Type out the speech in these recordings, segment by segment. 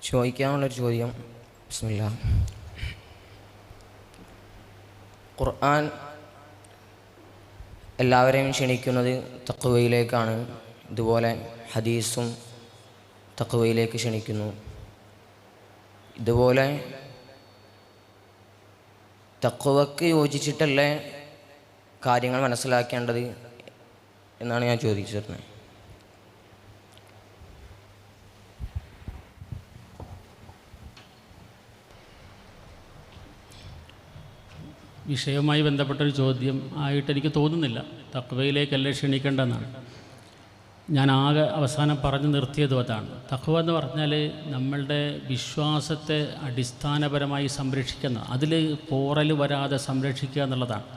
ചോദിക്കാനുള്ളൊരു ചോദ്യം. ബിസ്മില്ലാ. ഖുർആൻ എല്ലാവരെയും ക്ഷണിക്കുന്നത് തഖ്വയിലേക്കാണ്. ഇതുപോലെ ഹദീസും തഖ്വയിലേക്ക് ക്ഷണിക്കുന്നു. ഇതുപോലെ തഖ്വക്ക് യോജിച്ചിട്ടല്ലേ കാര്യങ്ങൾ മനസ്സിലാക്കേണ്ടത് എന്നാണ് ഞാൻ ചോദിച്ചിരുന്നത്. വിഷയവുമായി ബന്ധപ്പെട്ടൊരു ചോദ്യം ആയിട്ട് എനിക്ക് തോന്നുന്നില്ല. തഖ്വയിലേക്കല്ലേ ക്ഷണിക്കേണ്ടതെന്നാണ് ഞാൻ ആകെ അവസാനം പറഞ്ഞു നിർത്തിയതും അതാണ്. തഖ്വ എന്ന് പറഞ്ഞാൽ നമ്മളുടെ വിശ്വാസത്തെ അടിസ്ഥാനപരമായി സംരക്ഷിക്കുന്ന, അതിൽ പോറൽ വരാതെ സംരക്ഷിക്കുക എന്നുള്ളതാണ്.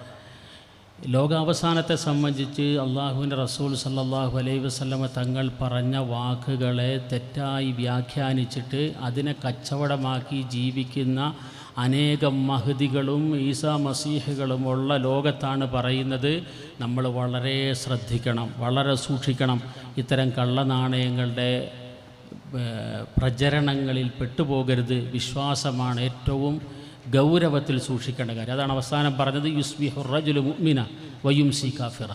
ലോകാവസാനത്തെ സംബന്ധിച്ച് അള്ളാഹുവിൻ്റെ റസൂൽ സല്ലല്ലാഹു അലൈഹി വസല്ലമ തങ്ങൾ പറഞ്ഞ വാക്കുകളെ തെറ്റായി വ്യാഖ്യാനിച്ചിട്ട് അതിനെ കച്ചവടമാക്കി ജീവിക്കുന്ന അനേകം മഹ്ദികളും ഈസാ മസീഹുകളും ഉള്ള ലോകത്താണ് പറയുന്നത്. നമ്മൾ വളരെ ശ്രദ്ധിക്കണം, വളരെ സൂക്ഷിക്കണം. ഇത്തരം കള്ളനാണയങ്ങളുടെ പ്രചരണങ്ങളിൽ പെട്ടുപോകരുത്. വിശ്വാസമാണ് ഏറ്റവും ഗൗരവത്തിൽ സൂക്ഷിക്കേണ്ട കാര്യം. അതാണ് അവസാനം പറഞ്ഞത്, യുസ്ബിഹു റജുലു മുഅ്മിന വയുംസി കാഫിറ,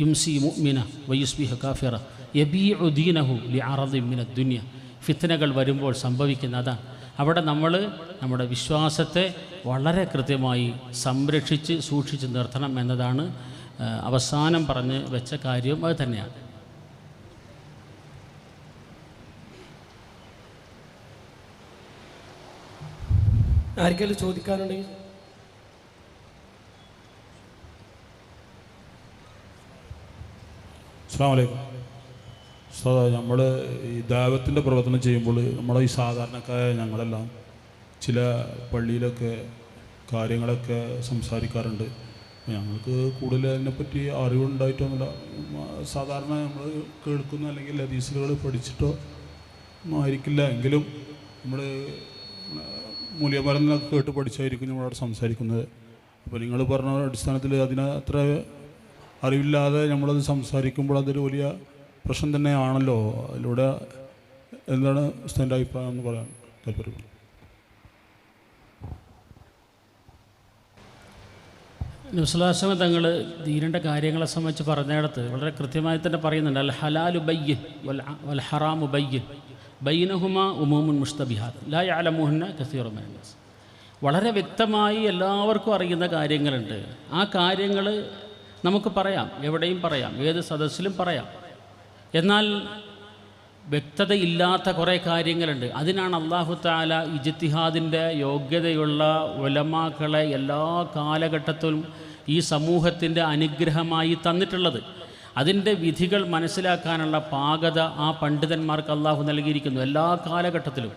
യുംസി മുഅ്മിന വയുസ്ബിഹു കാഫിറ യബീഉ ദീനഹു ലിഅറദിൻ മിനദ് ദുനിയ. ഫിത്നകൾ വരുമ്പോൾ സംഭവിക്കുന്ന അതാണ്. അവിടെ നമ്മൾ നമ്മുടെ വിശ്വാസത്തെ വളരെ കൃത്യമായി സംരക്ഷിച്ച് സൂക്ഷിച്ച് നിർത്തണം എന്നതാണ് അവസാനം പറഞ്ഞ് വെച്ച കാര്യവും അത് തന്നെയാണ്. ആർക്കെങ്കിലും ചോദിക്കാനുണ്ടെങ്കിൽ അസ്സലാമു അലൈക്കും. നമ്മൾ ഈ ദഅവത്തിൻ്റെ പ്രവർത്തനം ചെയ്യുമ്പോൾ നമ്മളെ ഈ സാധാരണക്കാരായ ഞങ്ങളെല്ലാം ചില പള്ളിയിലൊക്കെ കാര്യങ്ങളൊക്കെ സംസാരിക്കാറുണ്ട്. ഞങ്ങൾക്ക് കൂടുതൽ അതിനെപ്പറ്റി അറിവുണ്ടായിട്ടൊന്നുമില്ല. സാധാരണ നമ്മൾ കേൾക്കുന്ന അല്ലെങ്കിൽ ഹദീസുകൾ പഠിച്ചിട്ടോ ഒന്നും ആയിരിക്കില്ല. എങ്കിലും നമ്മൾ മൂല്യപരന്നൊക്കെ കേട്ട് പഠിച്ചായിരിക്കും നമ്മളവിടെ സംസാരിക്കുന്നത്. അപ്പോൾ നിങ്ങൾ പറഞ്ഞ അടിസ്ഥാനത്തിൽ അതിന് അത്ര അറിവില്ലാതെ നമ്മളത് സംസാരിക്കുമ്പോൾ അതൊരു വലിയ പ്രശ്നം തന്നെയാണല്ലോ. അതിലൂടെ എന്താണ് ഉസ്താദിൻ്റെ അഭിപ്രായം എന്ന് പറയാൻ താല്പര്യപ്പെടുന്നു. നബിസ്വല്ലല്ലാഹു തങ്ങൾ ദീനിൻ്റെ കാര്യങ്ങളെ സംബന്ധിച്ച് പറഞ്ഞിടത്ത് വളരെ കൃത്യമായി തന്നെ പറയുന്നുണ്ട്, അൽ ഹലാലു ബയ്യിൻ വൽ ഹറാമു ബയ്യിൻ ബൈനഹുമാ ഉമൂമുൻ മുസ്തബിഹാത്ത് ലാ യഅലമുഹുന്ന കസീറുൻ മിനന്നാസ്. വളരെ വ്യക്തമായി എല്ലാവർക്കും അറിയുന്ന കാര്യങ്ങളുണ്ട്. ആ കാര്യങ്ങൾ നമുക്ക് പറയാം, എവിടെയും പറയാം, ഏത് സദസ്സിലും പറയാം. എന്നാൽ വ്യക്തതയില്ലാത്ത കുറേ കാര്യങ്ങളുണ്ട്. അതിനാണ് അല്ലാഹു തആല ഇജ്തിഹാദിൻ്റെ യോഗ്യതയുള്ള ഉലമാക്കളെ എല്ലാ കാലഘട്ടത്തിലും ഈ സമൂഹത്തിൻ്റെ അനുഗ്രഹമായി തന്നിട്ടുള്ളത്. അതിൻ്റെ വിധികൾ മനസ്സിലാക്കാനുള്ള പാകത ആ പണ്ഡിതന്മാർക്ക് അല്ലാഹു നൽകിയിരിക്കുന്നു എല്ലാ കാലഘട്ടത്തിലും.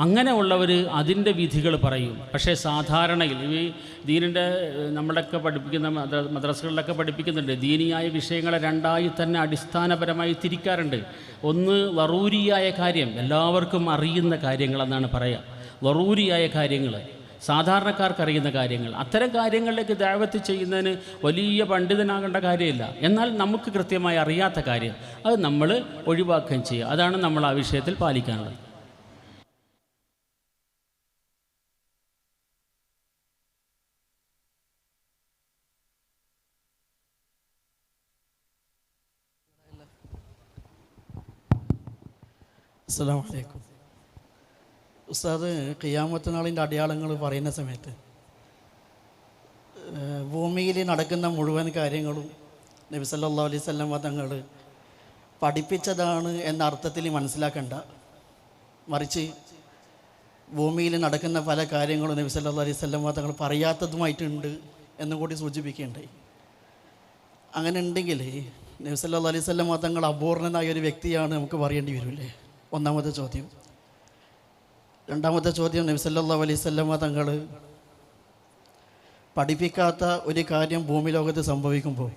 അങ്ങനെയുള്ളവർ അതിൻ്റെ വിധികൾ പറയും. പക്ഷേ സാധാരണയിൽ ഈ ദീനിൻ്റെ നമ്മളൊക്കെ പഠിപ്പിക്കുന്ന മദ്രസകളിലൊക്കെ പഠിപ്പിക്കുന്നുണ്ട്, ദീനിയായ വിഷയങ്ങളെ രണ്ടായി തന്നെ അടിസ്ഥാനപരമായി തിരിക്കാറുണ്ട്. ഒന്ന് വറൂരിയായ കാര്യം, എല്ലാവർക്കും അറിയുന്ന കാര്യങ്ങളെന്നാണ് പറയുക. വറൂരിയായ കാര്യങ്ങൾ, സാധാരണക്കാർക്കറിയുന്ന കാര്യങ്ങൾ. അത്തരം കാര്യങ്ങളിലേക്ക് ദഅവത്ത് ചെയ്യുന്നതിന് വലിയ പണ്ഡിതനാകേണ്ട കാര്യമില്ല. എന്നാൽ നമുക്ക് കൃത്യമായി അറിയാത്ത കാര്യം അത് നമ്മൾ ഒഴിവാക്കുകയും ചെയ്യുക. അതാണ് നമ്മൾ ആ വിഷയത്തിൽ പാലിക്കാനുള്ളത്. അസ്സലാമു അലൈക്കും. ഉസ്താദ്, ഖിയാമത്ത് നാളിൻ്റെ അടയാളങ്ങൾ പറയുന്ന സമയത്ത് ഭൂമിയിൽ നടക്കുന്ന മുഴുവൻ കാര്യങ്ങളും നബി സല്ലല്ലാഹു അലൈഹി വസല്ലം തങ്ങൾ പഠിപ്പിച്ചതാണ് എന്ന അർത്ഥത്തിൽ മനസ്സിലാക്കണ്ട, മറിച്ച് ഭൂമിയിൽ നടക്കുന്ന പല കാര്യങ്ങളും നബി സല്ലല്ലാഹു അലൈഹി വസല്ലം തങ്ങൾ പറയാത്തതുമായിട്ടുണ്ട് എന്നും കൂടി സൂചിപ്പിക്കുകയുണ്ടായി. അങ്ങനെ ഉണ്ടെങ്കിൽ നബി സല്ലല്ലാഹു അലൈഹി വസല്ലം തങ്ങൾ അപൂർണനായ ഒരു വ്യക്തിയാണ് നമുക്ക് പറയേണ്ടി വരില്ലേ? ഒന്നാമത്തെ ചോദ്യം. രണ്ടാമത്തെ ചോദ്യം, നബി സല്ലല്ലാഹു അലൈഹി വസല്ലം തങ്ങൾ പഠിപ്പിക്കാത്ത ഒരു കാര്യം ഭൂമി ലോകത്ത് സംഭവിക്കുമ്പോൾ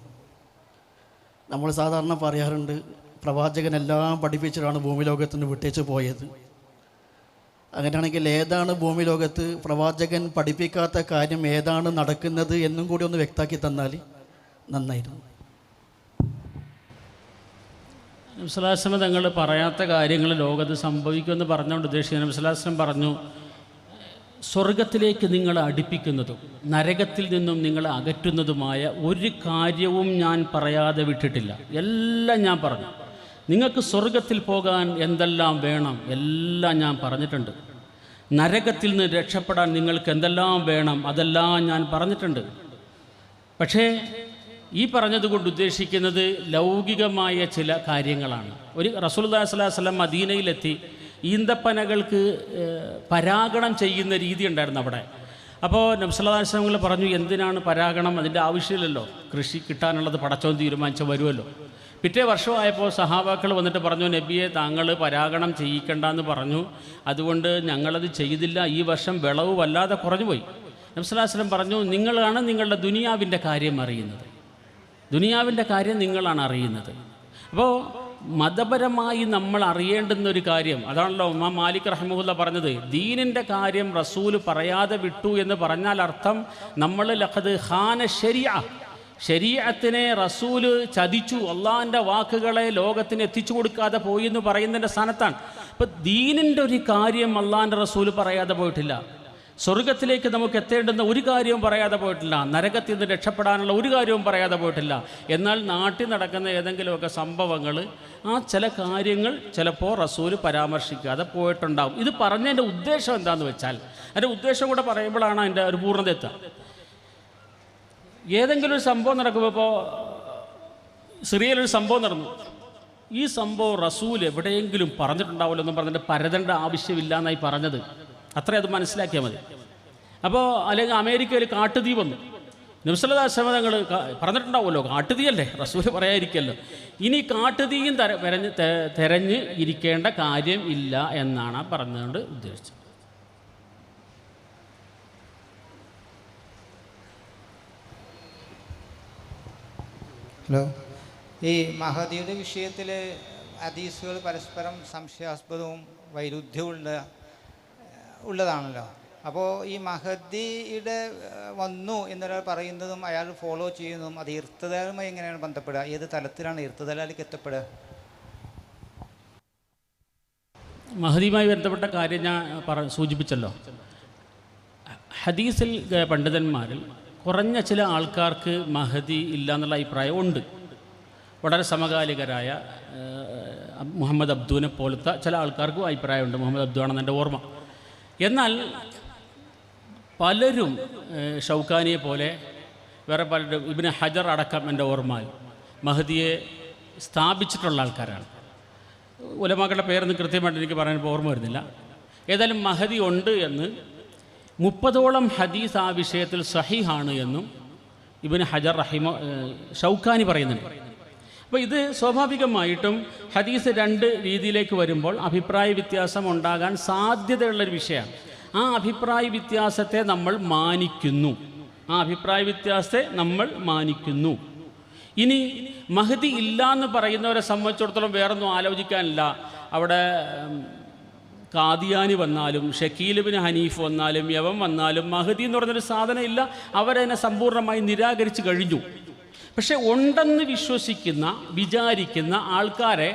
നമ്മൾ സാധാരണ പറയാറുണ്ട്, പ്രവാചകനെല്ലാം പഠിപ്പിച്ചിട്ടാണ് ഭൂമി ലോകത്ത് നിന്ന് വിട്ടേച്ച് പോയത്. അങ്ങനെയാണെങ്കിൽ ഏതാണ് ഭൂമി ലോകത്ത് പ്രവാചകൻ പഠിപ്പിക്കാത്ത കാര്യം, ഏതാണ് നടക്കുന്നത് എന്നും കൂടി ഒന്ന് വ്യക്തമാക്കി തന്നാൽ നന്നായിരുന്നു. നബിസ്വലാസ്ലം തങ്ങൾ പറയാത്ത കാര്യങ്ങൾ ലോകത്ത് സംഭവിക്കുമെന്ന് പറഞ്ഞുകൊണ്ട് ഉദ്ദേശിക്കുന്നത് നബിസ്വലാസ്ലം പറഞ്ഞു, സ്വർഗത്തിലേക്ക് നിങ്ങളെ അടുപ്പിക്കുന്നതും നരകത്തിൽ നിന്നും നിങ്ങളെ അകറ്റുന്നതുമായ ഒരു കാര്യവും ഞാൻ പറയാതെ വിട്ടിട്ടില്ല. എല്ലാം ഞാൻ പറഞ്ഞു. നിങ്ങൾക്ക് സ്വർഗത്തിൽ പോകാൻ എന്തെല്ലാം വേണം എല്ലാം ഞാൻ പറഞ്ഞിട്ടുണ്ട്. നരകത്തിൽ നിന്ന് രക്ഷപ്പെടാൻ നിങ്ങൾക്ക് എന്തെല്ലാം വേണം അതെല്ലാം ഞാൻ പറഞ്ഞിട്ടുണ്ട്. പക്ഷേ ഈ പറഞ്ഞതുകൊണ്ട് ഉദ്ദേശിക്കുന്നത് ലൗകികമായ ചില കാര്യങ്ങളാണ്. ഒരു റസൂലുള്ളാഹി സ്വല്ലല്ലാഹു അലൈഹി വസല്ലം മദീനയിലെത്തി ഈന്തപ്പനകൾക്ക് പരാഗണം ചെയ്യുന്ന രീതി ഉണ്ടായിരുന്നു അവിടെ. അപ്പോൾ നബി സല്ലല്ലാഹു അലൈഹി വസല്ലം പറഞ്ഞു, എന്തിനാണ് പരാഗണം, അതിൻ്റെ ആവശ്യമില്ലല്ലോ, കൃഷി കിട്ടാനുള്ളത് പടച്ചോൻ തീരുമാനിച്ച വരുമല്ലോ. പിറ്റേ വർഷമായപ്പോൾ സഹാബാക്കൾ വന്നിട്ട് പറഞ്ഞു, നബിയെ താങ്കൾ പരാഗണം ചെയ്യിക്കണ്ടെന്ന് പറഞ്ഞു, അതുകൊണ്ട് ഞങ്ങളത് ചെയ്തില്ല, ഈ വർഷം വിളവ് വല്ലാതെ കുറഞ്ഞു പോയി. നബി സല്ലല്ലാഹു അലൈഹി വസല്ലം പറഞ്ഞു, നിങ്ങളാണ് നിങ്ങളുടെ ദുനിയാവിൻ്റെ കാര്യം അറിയുന്നത്, ദുനിയാവിൻ്റെ കാര്യം നിങ്ങളാണ് അറിയുന്നത്. അപ്പോൾ മതപരമായി നമ്മൾ അറിയേണ്ടുന്ന ഒരു കാര്യം അതാണല്ലോ ഇമാം മാലിക് റഹിമഹുല്ല പറഞ്ഞത്, ദീനിൻ്റെ കാര്യം റസൂൽ പറയാതെ വിട്ടു എന്ന് പറഞ്ഞാൽ അർത്ഥം നമ്മൾ ലഖദ് ഖാന ശരീഅത്തിനെ റസൂൽ ചതിച്ചു, അള്ളാഹിൻ്റെ വാക്കുകളെ ലോകത്തിന് എത്തിച്ചു കൊടുക്കാതെ പോയി എന്ന് പറയുന്നതിൻ്റെ സ്ഥാനത്താണ്. അപ്പോൾ ദീനിൻ്റെ ഒരു കാര്യം അള്ളാഹിൻ്റെ റസൂൽ പറയാതെ പോയിട്ടില്ല, സ്വർഗത്തിലേക്ക് നമുക്ക് എത്തേണ്ടുന്ന ഒരു കാര്യവും പറയാതെ പോയിട്ടില്ല, നരകത്തിൽ നിന്ന് രക്ഷപ്പെടാനുള്ള ഒരു കാര്യവും പറയാതെ പോയിട്ടില്ല. എന്നാൽ നാട്ടിൽ നടക്കുന്ന ഏതെങ്കിലുമൊക്കെ സംഭവങ്ങൾ, ആ ചില കാര്യങ്ങൾ ചിലപ്പോൾ റസൂൽ പരാമർശിക്കാതെ പോയിട്ടുണ്ടാകും. ഇത് പറഞ്ഞതിൻ്റെ ഉദ്ദേശം എന്താണെന്ന് വെച്ചാൽ, അതിൻ്റെ ഉദ്ദേശം കൂടെ പറയുമ്പോഴാണ് അതിൻ്റെ ഒരു പൂർണ്ണത എത്തുക. ഏതെങ്കിലും ഒരു സംഭവം നടക്കുമ്പോൾ, ഇപ്പോൾ സിറിയയിലൊരു സംഭവം നടന്നു, ഈ സംഭവം റസൂൽ എവിടെയെങ്കിലും പറഞ്ഞിട്ടുണ്ടാവുമല്ലോ എന്നും പറഞ്ഞിട്ട് പരതേണ്ട ആവശ്യമില്ല എന്നായി പറഞ്ഞത്, അത്രയും അത് മനസ്സിലാക്കിയാൽ മതി. അപ്പോൾ അല്ലെങ്കിൽ അമേരിക്കയിൽ കാട്ടുതീ വന്നു, നബി സല്ലല്ലാഹു അലൈഹി വസല്ലം തങ്ങൾ പറഞ്ഞിട്ടുണ്ടാവുമല്ലോ, കാട്ടുതീയല്ലേ, റസൂൽ പറയാതിരിക്കല്ലോ. ഇനി കാട്ടുതീയും തെരഞ്ഞ് ഇരിക്കേണ്ട കാര്യം ഇല്ല എന്നാണ് പറഞ്ഞുകൊണ്ട് ഉദ്ദേശിച്ചത്. ഹലോ, ഈ മഹദിയുടെ വിഷയത്തിൽ ഹദീസുകൾ പരസ്പരം സംശയാസ്പദവും വൈരുദ്ധ്യവും ഉള്ളതാണല്ലോ. അപ്പോൾ ഈ മഹദിയുടെ വന്നു എന്നൊരാൾ പറയുന്നതും അയാൾ ഫോളോ ചെയ്യുന്നതും അത് ഇർത്തിദാലുമായി എങ്ങനെയാണ് ബന്ധപ്പെടുക? ഏത് തലത്തിലാണ് ഇർത്തിദാലിലേക്ക് എത്തപ്പെടുക? മഹദിയുമായി ബന്ധപ്പെട്ട കാര്യം ഞാൻ സൂചിപ്പിച്ചല്ലോ. ഹദീസിൽ പണ്ഡിതന്മാരിൽ കുറഞ്ഞ ചില ആൾക്കാർക്ക് മഹദി ഇല്ല എന്നുള്ള അഭിപ്രായം ഉണ്ട്. വളരെ സമകാലികരായ മുഹമ്മദ് അബ്ദുവിനെ പോലത്തെ ചില ആൾക്കാർക്കും അഭിപ്രായമുണ്ട്. മുഹമ്മദ് അബ്ദു ആണെന്ന് എൻ്റെ ഓർമ്മ. എന്നാൽ പലരും ഷൗക്കാനിയെ പോലെ വേറെ പലരും, ഇബ്നു ഹജർ അടക്കം എൻ്റെ ഓർമ്മയിൽ മഹദിയെ സ്ഥാപിച്ചിട്ടുള്ള ആൾക്കാരാണ്. ഉലമാക്കളുടെ പേരൊന്നും കൃത്യമായിട്ട് എനിക്ക് പറയാൻ ഓർമ്മ വരുന്നില്ല. ഏതായാലും മഹദി ഉണ്ട് എന്ന് 30ഓളം ഹദീസ് ആ വിഷയത്തിൽ സഹീഹാണ് എന്നും ഇബ്നു ഹജർ ഷൗക്കാനി പറയുന്നുണ്ട്. അപ്പോൾ ഇത് സ്വാഭാവികമായിട്ടും ഹദീസ് രണ്ട് രീതിയിലേക്ക് വരുമ്പോൾ അഭിപ്രായ വ്യത്യാസം ഉണ്ടാകാൻ സാധ്യതയുള്ളൊരു വിഷയമാണ്. ആ അഭിപ്രായ വ്യത്യാസത്തെ നമ്മൾ മാനിക്കുന്നു. ഇനി മഹദി ഇല്ല എന്ന് പറയുന്നവരെ സംബന്ധിച്ചിടത്തോളം വേറൊന്നും ആലോചിക്കാനില്ല. അവിടെ കാദിയാനി വന്നാലും ഷക്കീൽ ഇബ്നു ഹനീഫ് വന്നാലും യവൻ വന്നാലും മഹദി എന്ന് പറഞ്ഞൊരു സാധനം ഇല്ല, അവരതിനെ സമ്പൂർണ്ണമായി നിരാകരിച്ചു കഴിഞ്ഞു. പക്ഷെ ഉണ്ടെന്ന് വിചാരിക്കുന്ന ആൾക്കാരെ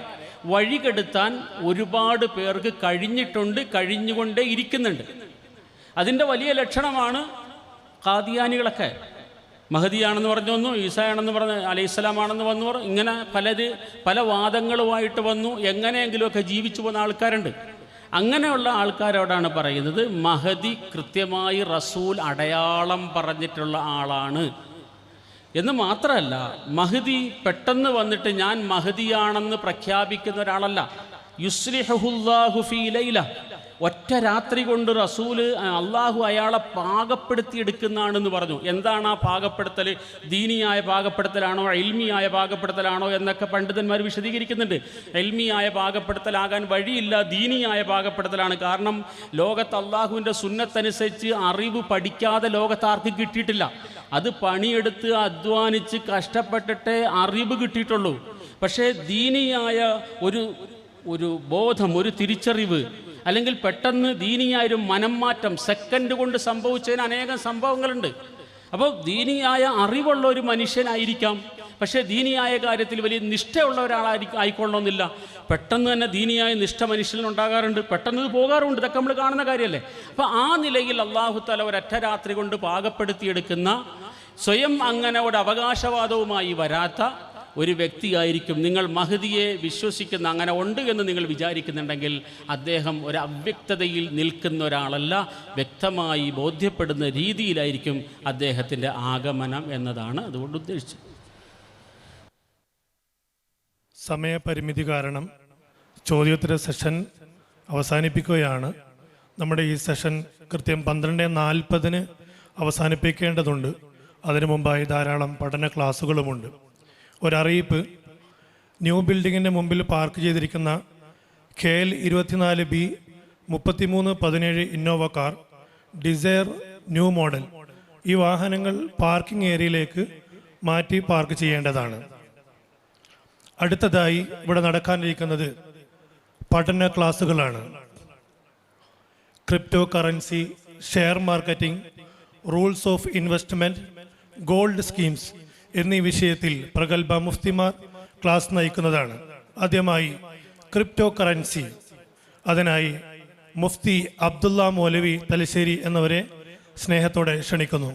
വഴികെടുത്താൻ ഒരുപാട് പേർക്ക് കഴിഞ്ഞുകൊണ്ടേ ഇരിക്കുന്നുണ്ട്. അതിൻ്റെ വലിയ ലക്ഷണമാണ് ഖാദിയാനികളൊക്കെ. മഹദിയാണെന്ന് പറഞ്ഞു വന്നു, ഈസായാണെന്ന് പറഞ്ഞ് അലൈഹിസ്സലാമാണെന്ന് വന്നു, ഇങ്ങനെ പല വാദങ്ങളുമായിട്ട് വന്നു, എങ്ങനെയെങ്കിലുമൊക്കെ ജീവിച്ചു പോകുന്ന ആൾക്കാരുണ്ട്. അങ്ങനെയുള്ള ആൾക്കാരോടാണ് പറയുന്നത്, മഹദി കൃത്യമായി റസൂൽ അടയാളം പറഞ്ഞിട്ടുള്ള ആളാണ് എന്ന് മാത്രമല്ല, മഹദി പെട്ടെന്ന് വന്നിട്ട് ഞാൻ മഹദിയാണെന്ന് പ്രഖ്യാപിക്കുന്ന ഒരാളല്ല. യുസ്ലിഹുല്ലാഹു ഫീ ലൈല, ഒറ്റ രാത്രി കൊണ്ട് റസൂല് അള്ളാഹു അയാളെ പാകപ്പെടുത്തിയെടുക്കുന്നതാണെന്ന് പറഞ്ഞു. എന്താണ് ആ പാകപ്പെടുത്തൽ? ദീനിയായ പാകപ്പെടുത്തലാണോ ഇൽമിയായ പാകപ്പെടുത്തലാണോ എന്നൊക്കെ പണ്ഡിതന്മാർ വിശദീകരിക്കുന്നുണ്ട്. ഇൽമിയായ പാകപ്പെടുത്തലാകാൻ വഴിയില്ല, ദീനിയായ പാകപ്പെടുത്തലാണ്. കാരണം ലോകത്ത് അള്ളാഹുവിൻ്റെ സുന്നത്തനുസരിച്ച് അറിവ് പഠിക്കാതെ ലോകത്താർക്ക് കിട്ടിയിട്ടില്ല. അത് പണിയെടുത്ത് അധ്വാനിച്ച് കഷ്ടപ്പെട്ടിട്ടേ അറിവ് കിട്ടിയിട്ടുള്ളൂ. പക്ഷേ ദീനിയായ ഒരു ബോധം, ഒരു തിരിച്ചറിവ്, അല്ലെങ്കിൽ പെട്ടെന്ന് ദീനിയായൊരു മനം മാറ്റം സെക്കൻഡ് കൊണ്ട് സംഭവിച്ചതിന് അനേകം സംഭവങ്ങളുണ്ട്. അപ്പോൾ ദീനിയായ അറിവുള്ള ഒരു മനുഷ്യനായിരിക്കാം, പക്ഷേ ദീനിയായ കാര്യത്തിൽ വലിയ നിഷ്ഠയുള്ള ആയിക്കൊള്ളണമെന്നില്ല. പെട്ടെന്ന് തന്നെ ദീനിയായ നിഷ്ഠ മനുഷ്യനുണ്ടാകാറുണ്ട്, പെട്ടെന്ന് ഇത് പോകാറുണ്ട്. ഇതൊക്കെ നമ്മൾ കാണുന്ന കാര്യമല്ലേ. അപ്പോൾ ആ നിലയിൽ അല്ലാഹു തആല ഒരൊറ്റ രാത്രി കൊണ്ട് പാകപ്പെടുത്തിയെടുക്കുന്ന, സ്വയം അങ്ങനെ ഒരു അവകാശവാദവുമായി വരാത്ത ഒരു വ്യക്തിയായിരിക്കും നിങ്ങൾ മഹദിയെ വിശ്വസിക്കുന്ന, അങ്ങനെ ഉണ്ട് എന്ന് നിങ്ങൾ വിചാരിക്കുന്നുണ്ടെങ്കിൽ അദ്ദേഹം ഒരു അവ്യക്തതയിൽ നിൽക്കുന്ന ഒരാളല്ല, വ്യക്തമായി ബോധ്യപ്പെടുന്ന രീതിയിലായിരിക്കും അദ്ദേഹത്തിൻ്റെ ആഗമനം എന്നതാണ് അതുകൊണ്ട് ഉദ്ദേശിച്ചത്. സമയപരിമിതി കാരണം ചോദ്യോത്തര സെഷൻ അവസാനിപ്പിക്കുകയാണ്. നമ്മുടെ ഈ സെഷൻ കൃത്യം 12:40 അവസാനിപ്പിക്കേണ്ടതുണ്ട്. അതിനു മുമ്പായി ധാരാളം പഠന ക്ലാസ്സുകളുമുണ്ട്. ഒരറിയിപ്പ്: ന്യൂ ബിൽഡിങ്ങിൻ്റെ മുമ്പിൽ പാർക്ക് ചെയ്തിരിക്കുന്ന KL 24B 3317 Innova car, Dzire new model, ഈ വാഹനങ്ങൾ പാർക്കിംഗ് ഏരിയയിലേക്ക് മാറ്റി പാർക്ക് ചെയ്യേണ്ടതാണ്. അടുത്തതായി ഇവിടെ നടക്കാനിരിക്കുന്നത് പഠന ക്ലാസ്സുകളാണ്. Crypto currency, share marketing, rules of investment, gold schemes എന്നീ വിഷയത്തിൽ പ്രഗത്ഭ മുഫ്തിമാർ ക്ലാസ് നയിക്കുന്നതാണ്. ആദ്യമായി ക്രിപ്റ്റോ കറൻസി. അതിനായി മുഫ്തി അബ്ദുള്ള മൗലവി തലശ്ശേരി എന്നവരെ സ്നേഹത്തോടെ ക്ഷണിക്കുന്നു.